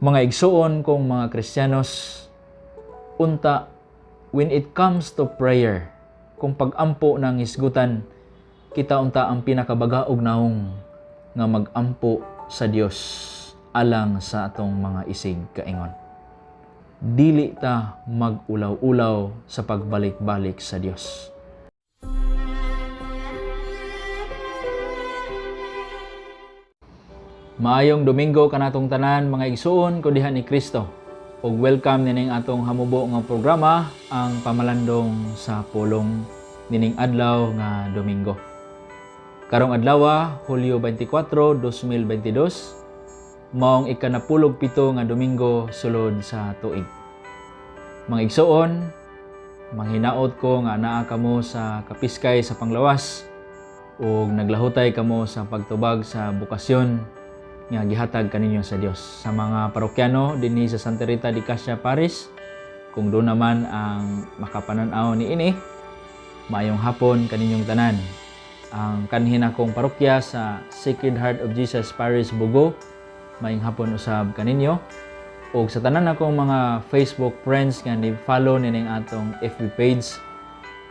Mga igsuon kong mga Kristiyanos, unta, when it comes to prayer, kung pag-ampo ng isgutan, kita unta ang pinakabagaog naong nga mag-ampo sa Dios alang sa atong mga isig kaingon. Dili ta mag-ulaw-ulaw sa pagbalik-balik sa Dios. Maayong Domingo kanatong tanan mga igsuon ko diha ni Kristo. Ug welcome nining atong hamubo nga programa, ang pamalandong sa pulong nining adlaw nga Domingo. Karong adlaw, Hulyo 24, 2022, maong ikanapulog pito nga Domingo sulod sa tuig. Mga igsuon, manghinaot ko nga naa kamo sa kapiskay sa panglawas ug naglahutay kamo sa pagtubag sa bukasyon nga gihatag kaninyo sa Dios. Sa mga parokyano dinhi sa Santa Rita de Casia Paris, kung doon naman ang makapananaw ni ini, maayong hapon kaninyong tanan. Ang kanhin akong parokya sa Sacred Heart of Jesus Paris Bugo, maayong hapon usab kaninyo. Ug sa tanan akong mga Facebook friends nga ni-follow nining atong FB page,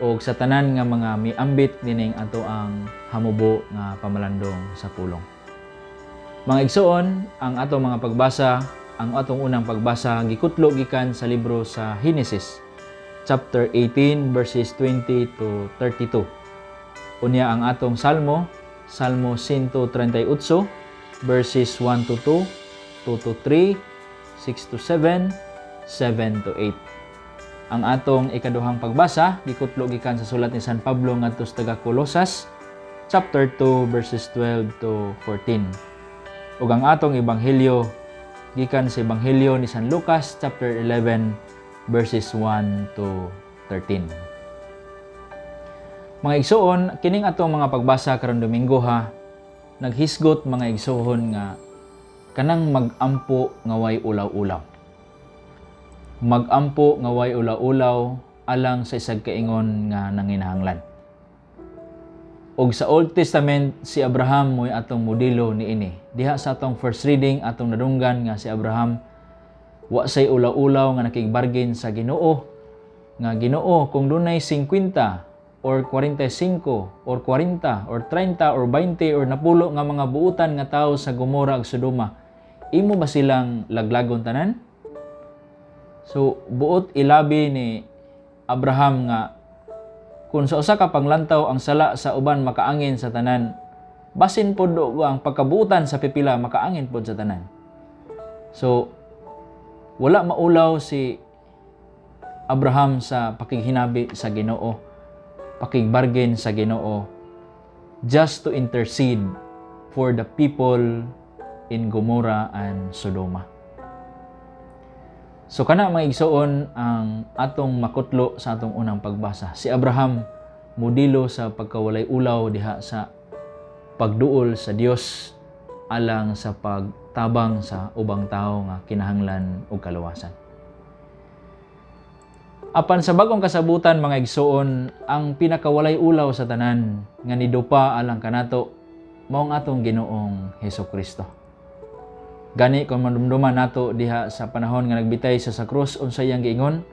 ug sa tanan nga mga miambit nining ato ang hamubo nga pamalandong sa pulong. Mga igsuon, ang atong mga pagbasa, ang atong unang pagbasa gikutlo gikan sa libro sa Genesis, chapter 18 verses 20 to 32. Unya ang atong salmo, Salmo 138 verses 1 to 2, 2 to 3, 6 to 7, 7 to 8. Ang atong ikaduhang pagbasa gikutlo gikan sa sulat ni San Pablo ngadto sa taga Colosas, chapter 2 verses 12 to 14. Ug ang atong ebanghelyo gikan sa ebanghelyo ni San Lucas chapter 11 verses 1 to 13. Mga igsuon, kining atong mga pagbasa karon Domingo naghisgot mga igsuon nga kanang mag-ampo nga way ulaw-ulaw. Mag-ampo nga way ulaw-ulaw alang sa isag kaingon nga nanginahanglan. Og sa Old Testament, si Abraham mo'y atong modelo niini. Diha sa atong first reading, atong nadunggan nga si Abraham, wa say ulaw-ulaw nga nakigbargain sa Ginoo. Nga Ginoo, kung dunay 50 or 45 or 40 or 30 or 20 or napulo nga mga buutan nga tao sa Gomora ug Sodoma, imo ba silang laglagon tanan? So, buot ilabi ni Abraham nga kung sa usa ka panglantaw ang sala sa uban makaangin sa tanan, basin pod ang pagkabuutan sa pipila makaangin pod sa tanan. So, wala maulaw si Abraham sa pakighinabi sa Ginoo, pakigbargain sa Ginoo, just to intercede for the people in Gomorrah and Sodoma. So kana mga igsuon ang atong makutlo sa atong unang pagbasa. Si Abraham modelo sa pagkawalay ulaw diha sa pagduol sa Dios alang sa pagtabang sa ubang tao nga kinahanglan og kaluwasan. Apan sa bagong kasabutan mga igsuon, ang pinakawalay ulaw sa tanan nga nidupa alang kanato mao ang atong Ginoong Hesukristo. Gani kung madumduman nato diha sa panahon nga nagbitay sa krus, unsay iyang giingon?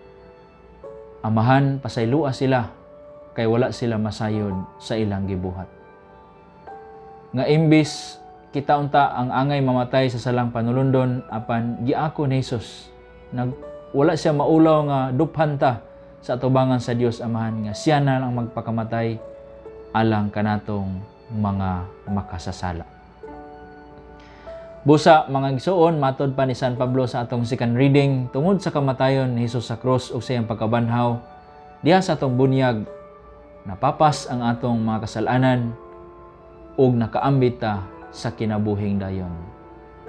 Amahan, pasaylua sila kay wala sila masayod sa ilang gibuhat. Nga imbis kita unta ang angay mamatay sa salang panulundon, apan giako ni Hesus. Wala siya maulaw nga duphan ta sa atubangan sa Dios Amahan nga siya na lang magpakamatay alang kanatong mga makasasala. Busa mga igsuon, matod pa ni San Pablo sa atong second reading, tungod sa kamatayon ni Hesus sa krus ug sa iyang pagkabanhaw, diha sa atong bunyag napapas ang atong mga kasalanan ug nakaambit ta sa kinabuhing dayon.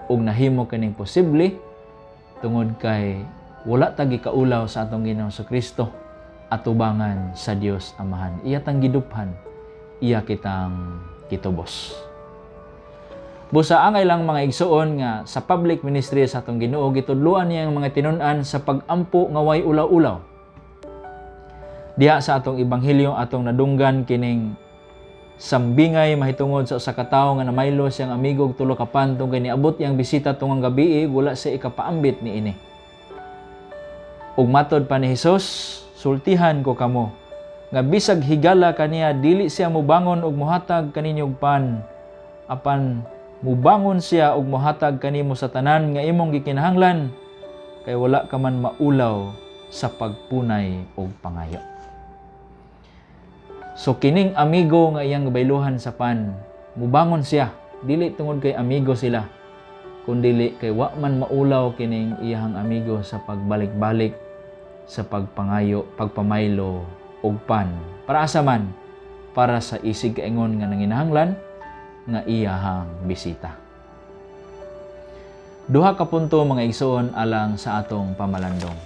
Ug nahimo kining posible tungod kay wala ta gikaulaw sa atong Ginoong Kristo atubangan sa Dios Amahan. Iya tang giduphan, iya kitang kitubos. Busa angay lang mga igsuon nga sa public ministry sa atong Ginoo gitudloan niya ang mga tinun-an sa pag-ampo nga way ulaw-ulaw. Diha sa atong ebanghelyo atong nadunggan kining Sambingay mahitungod sa usa ka tawo nga namaylo siyang amigo og tulo ka pan tungkol niabot yang bisita tungong gabi wala sa ikapaambit ni ini. Ug matod pa ni Hesus, sultihan ko kamo nga bisag higala kaniya dili siya mobangon og mohatag kaninyo og pan, apan mubangon siya og mohatag kanimo sa tanan nga imong gikinahanglan kay wala ka man maulaw sa pagpunay og pangayo. So kining amigo nga iyang bayluhan sa pan, mubangon siya dili tungod kay amigo sila, kundi kay wa man maulaw kining iyang amigo sa pagbalik-balik sa pagpangayo, pagpamaylo og pan. Para asa man? Para sa isig kaingon nga nanginahanglan nga iyahang bisita. Duha ka punto mga igsoon alang sa atong pamalandong.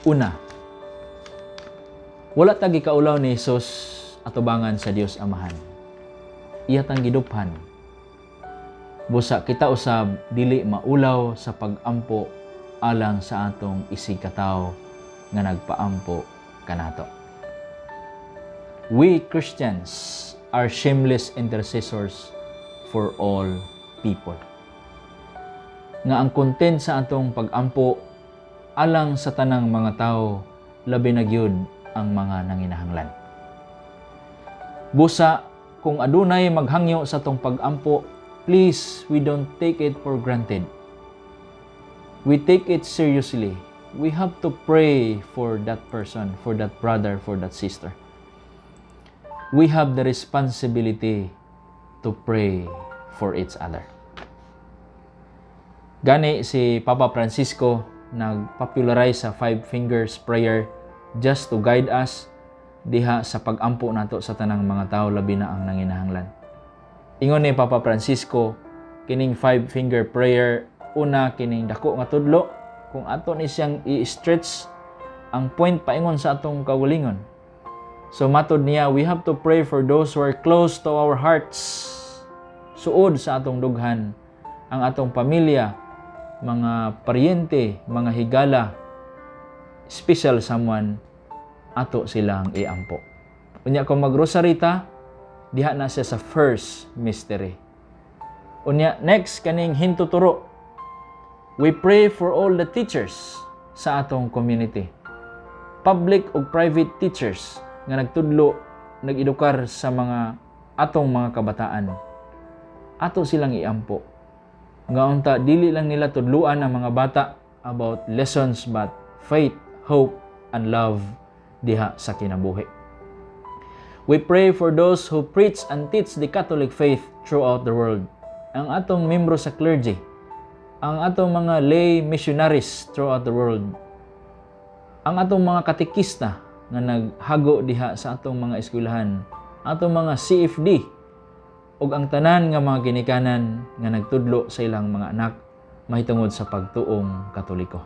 Una, wala ta gikaulaw ni Hesus atubangan sa Dios Amahan. Iya tang giduphan. Busa kita usab dili maulaw sa pag-ampo alang sa atong isig katawo nga nagpaampo kanato. We Christians are shameless intercessors for all people. Nga ang content sa atong pag-ampo alang sa tanang mga tao, labi na gyud ang mga nanginahanglan. Busa, kung adunay maghangyo sa atong pag-ampo, please, we don't take it for granted. We take it seriously. We have to pray for that person, for that brother, for that sister. We have the responsibility to pray for each other. Gani si Papa Francisco nag-popularize sa 5 fingers prayer just to guide us diha sa pag-ampo nato sa tanang mga tao labi na ang nanginahanglan. Ingon ni Papa Francisco, kining 5 finger prayer, una kining dako nga tudlo, kung ato ni siyang i-stretch ang point paingon sa atong kaugalingon. So matod niya, we have to pray for those who are close to our hearts. Suod sa atong dughan, ang atong pamilya, mga paryente, mga higala, special someone, ato silang iampo. Unya kung mag-rosary ta, diha na siya sa first mystery. Unya, next, kaning hintuturo. We pray for all the teachers sa atong community. Public o private teachers nga nagtudlo, nag-edukar sa mga atong mga kabataan. Ato silang iampo. Nga unta, dili lang nila tudluan ang mga bata about lessons but faith, hope, and love diha sa kinabuhi. We pray for those who preach and teach the Catholic faith throughout the world. Ang atong membro sa clergy, ang atong mga lay missionaries throughout the world, ang atong mga katekista nga naghago diha sa atong mga eskwelahan, atong mga CFD, ug ang tanan nga mga ginikanan nga nagtudlo sa ilang mga anak mahitungod sa pagtuong Katoliko.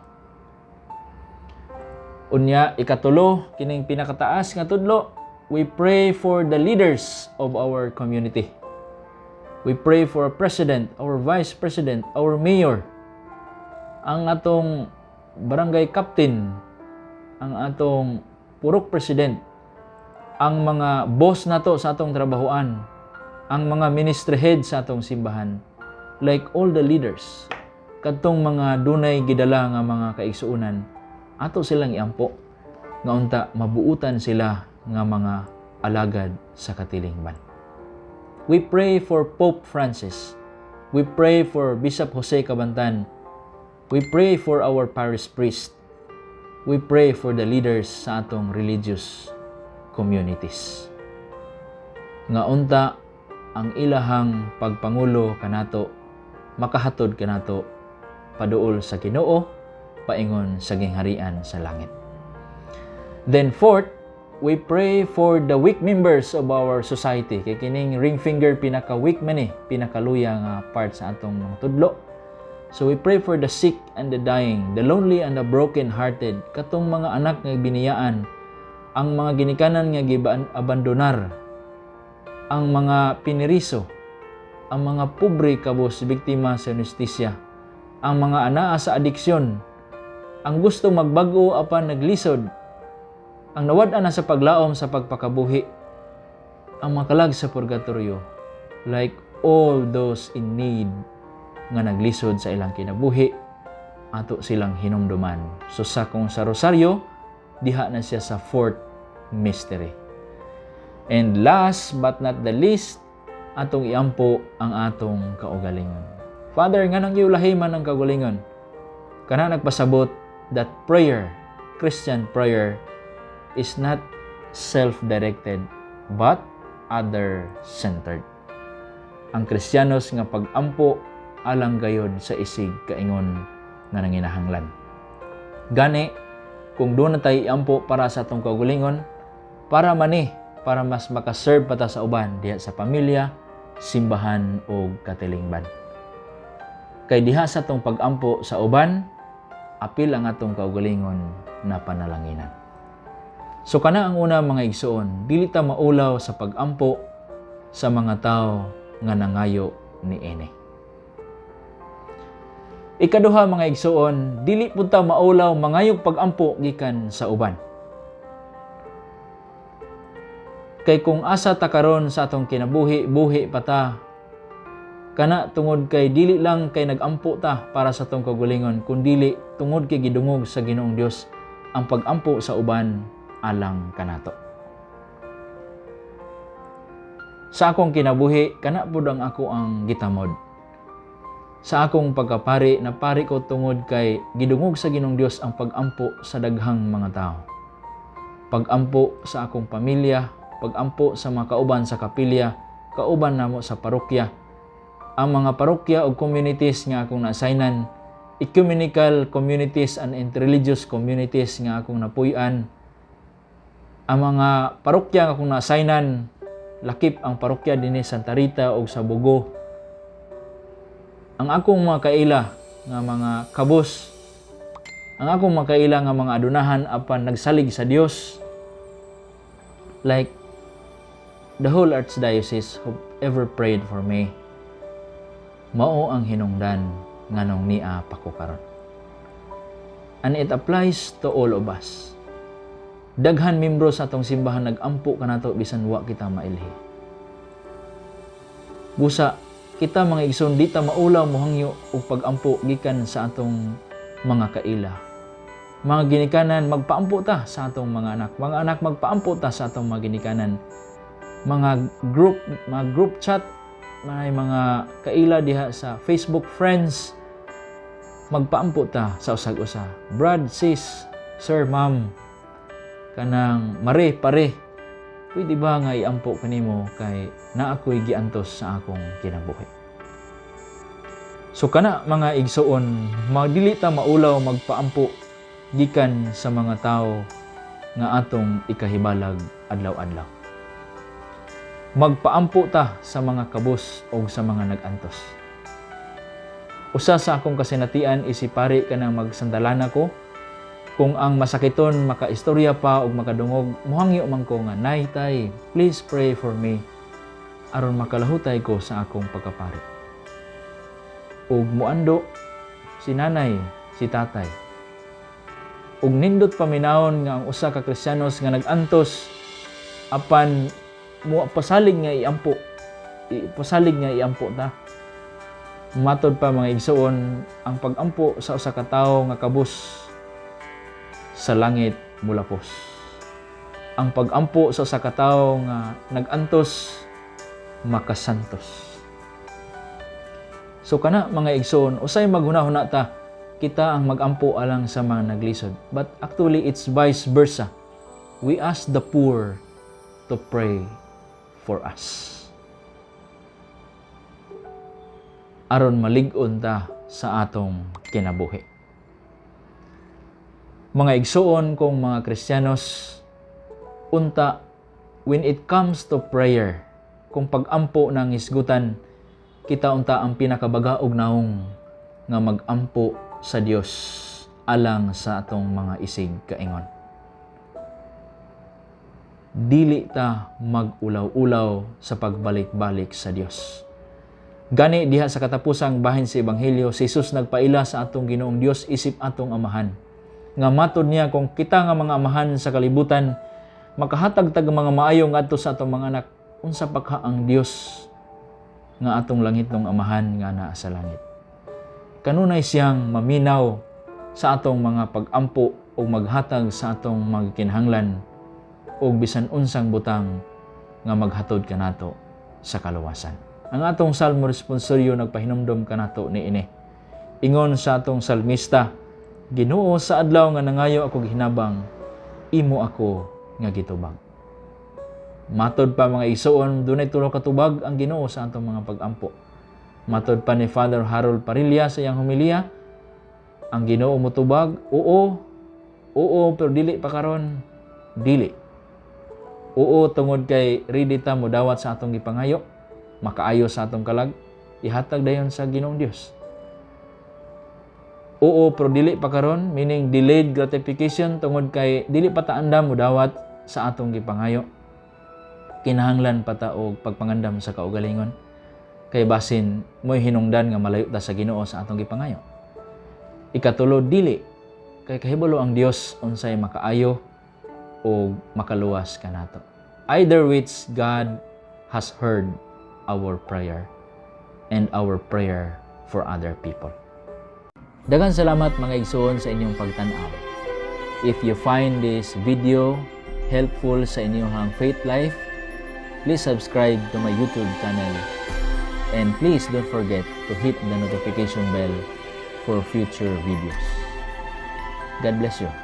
Unya, ikatulo, kining pinakataas nga tudlo, we pray for the leaders of our community. We pray for our president, our vice president, our mayor, ang atong barangay captain, ang atong purok president, ang mga boss nato sa atong trabahoan, ang mga ministry head sa atong simbahan, like all the leaders, kadtong mga dunay gidala nga mga kaigsuonan, ato silang iampo, nga unta mabuutan sila nga mga alagad sa katilingban. We pray for Pope Francis. We pray for Bishop Jose Cabantan. We pray for our parish priest. We pray for the leaders sa atong religious communities. Nga unta, ang ilahang pagpangulo kanato, makahatod kanato, paduol sa Ginoo, paingon sa gingharian sa langit. Then fourth, we pray for the weak members of our society. Kay kining ring finger pinaka-weak man pinakaluya nga part sa atong mga tudlo. So we pray for the sick and the dying, the lonely and the broken-hearted, katong mga anak nga biniyaan, ang mga ginikanan nga abandonar, ang mga piniriso, ang mga pobre kabos biktima sa justisya, ang mga anaa sa adiksyon, ang gusto magbago apan naglisod, ang nawad-an na sa paglaom sa pagpakabuhi, ang makalag sa purgatorio, like all those in need nga naglisod sa ilang kinabuhi, ato silang hinumduman. So sa rosaryo, diha na siya sa fourth mystery. And last but not the least, atong iampo ang atong kaugalingon. Father, nga nang iulahiman ang kaugalingon, kana nagpasabot that prayer, Christian prayer, is not self-directed but other-centered. Ang Kristiyanos nga pag-ampo alang gayod sa isig kaingon nga nanginahanglan. Gani, kung doon na tayo iampo para sa atong kaugalingon, para mas makaserve pa ta sa uban diha sa pamilya, simbahan o katilingban. Kay diha sa atong pag-ampo sa uban, apil ang atong kaugalingon na panalanginan. So kana ang una mga igsoon, dili ta maulaw sa pag-ampo sa mga tao nga nangayo ni ene. Ikaduha mga igsoon, dili pud ta maulaw mangayog pag-ampo gikan sa uban. Kay kung asa ta karon sa atong kinabuhi pa ta, kana tungod kay dili lang kay nag-ampo ta para sa atong kaugalingon, kundi tungod kay gidungog sa Ginoong Dios ang pag-ampo sa uban alang kanato. Sa akong kinabuhi, kana pud ang ako ang gitamod. Sa akong pagkapari, napari ko tungod kay gidungog sa Ginoong Dios ang pag-ampo sa daghang mga tao. Pag-ampo sa akong pamilya, pag-ampo sa mga kauban sa kapilya, kauban namo sa parokya. Ang mga parokya o communities nga akong na-assignan, ecumenical communities and interreligious communities nga akong napuy-an. Ang mga parokya nga akong na-assignan, lakip ang parokya dinhi Santa Rita o sa Bugo. Ang akong mga kaila nga mga kabos, ang akong mga kaila nga mga adunahan apan nagsalig sa Dios, like the whole Archdiocese who ever prayed for me, mao ang hinungdan nganong niya pa ko karon. And it applies to all of us. Daghan membro sa atong simbahan nag-ampo kanato bisan wa kita mailhi. Busa kita mga igsoon, di ta maulaw mohangyo og pag-ampo gikan sa atong mga kaila. Mga ginikanan, magpaampo ta sa atong mga anak. Mga anak, magpaampo ta sa atong mga ginikanan. Mga group chat, may mga kaila diha sa Facebook friends, magpaampo ta sa usag-usa. Brad, sis, sir, ma'am, kanang mare, pare, pwede ba nga iampo kanimo kay na ako'y giantos sa akong kinabuhi. So kana mga igsoon, magdili ta maulaw magpaampo gikan sa mga tao nga atong ikahibalag adlaw-adlaw. Magpaampo ta sa mga kabus o sa mga nagantos. Usa sa akong kasinatian isipari kanang magsandalan ako, kung ang masakiton makaistorya pa o makadungog, muhangyo man ko nga, "Nay, tay, please pray for me," aron makalahutay ko sa akong pagkapari. Ug muando si nanay, si tatay. Ug nindot paminawon nga ang usa ka Kristiyanos nga nagantos apan pasalig nga iampo ta. Matod pa mga igsoon, ang pag-ampo sa usa ka tawo nga kabus sa langit mulapos. Ang pag-ampo sa usa ka tawo nga nagantos makasantos. So kana mga igsoon, usay maghunahuna ta, kita ang mag-ampo alang sa mga naglisod. But actually it's vice versa. We ask the poor to pray for us. Aron malig-on ta sa atong kinabuhi. Mga igsoon kong mga Kristiyanos, unta, when it comes to prayer, kung pag-ampo ng isgutan, kita unta ang pinakabagaog naong nga mag-ampo sa Dios alang sa atong mga isig kaingon. Dili ta mag-ulaw-ulaw sa pagbalik-balik sa Dios. Gani diha sa katapusang bahin sa Ebanghelyo, si Jesus nagpaila sa atong Ginoong Dios isip atong amahan. Nga matod niya, kung kita nga mga amahan sa kalibutan, makahatag tag mga maayo ngadto sa atong mga anak, unsa pa ka ang Dios nga atong langitong amahan nga naa sa langit. Kanunay siyang maminaw sa atong mga pag-ampo o maghatag sa atong mga kinahanglan o bisan unsang butang nga maghatod kanato sa kaluwasan. Ang atong salmo responsoryo nagpahinumdom kanato niini. Ingon sa atong salmista, Ginoo, sa adlaw nga nangayo ako gihinabang, imo ako nga gitubag. Matod pa mga igsoon, dunay tulo ka tubag ang Ginoo sa atong mga pag-ampo. Matod pa ni Father Harold Parilla sa iyang homilia, ang Ginoo motubag, oo, pero dili pa karon, dili. Oo, tungod kay ready ta mo dawat sa atong gipangayo, makaayo sa atong kalag, ihatag dayon sa Ginoong Dios. Oo, pero dili pa karon, meaning delayed gratification tungod kay dili pa ta andam mo dawat sa atong gipangayo. Kinahanglan pa ta og pagpangandam sa kaugalingon. Kay basin mo'y hinungdan nga malayo ta sa Ginoo sa atong gipangayo. Ikatulo, dili kay kahibalo ang Dios unsay makaayo o makaluwas kanato. Either which God has heard our prayer and our prayer for other people. Daghang salamat mga igsoon sa inyong pagtan-aw. If you find this video helpful sa inyong faith life, please subscribe to my YouTube channel and please don't forget to hit the notification bell for future videos. God bless you.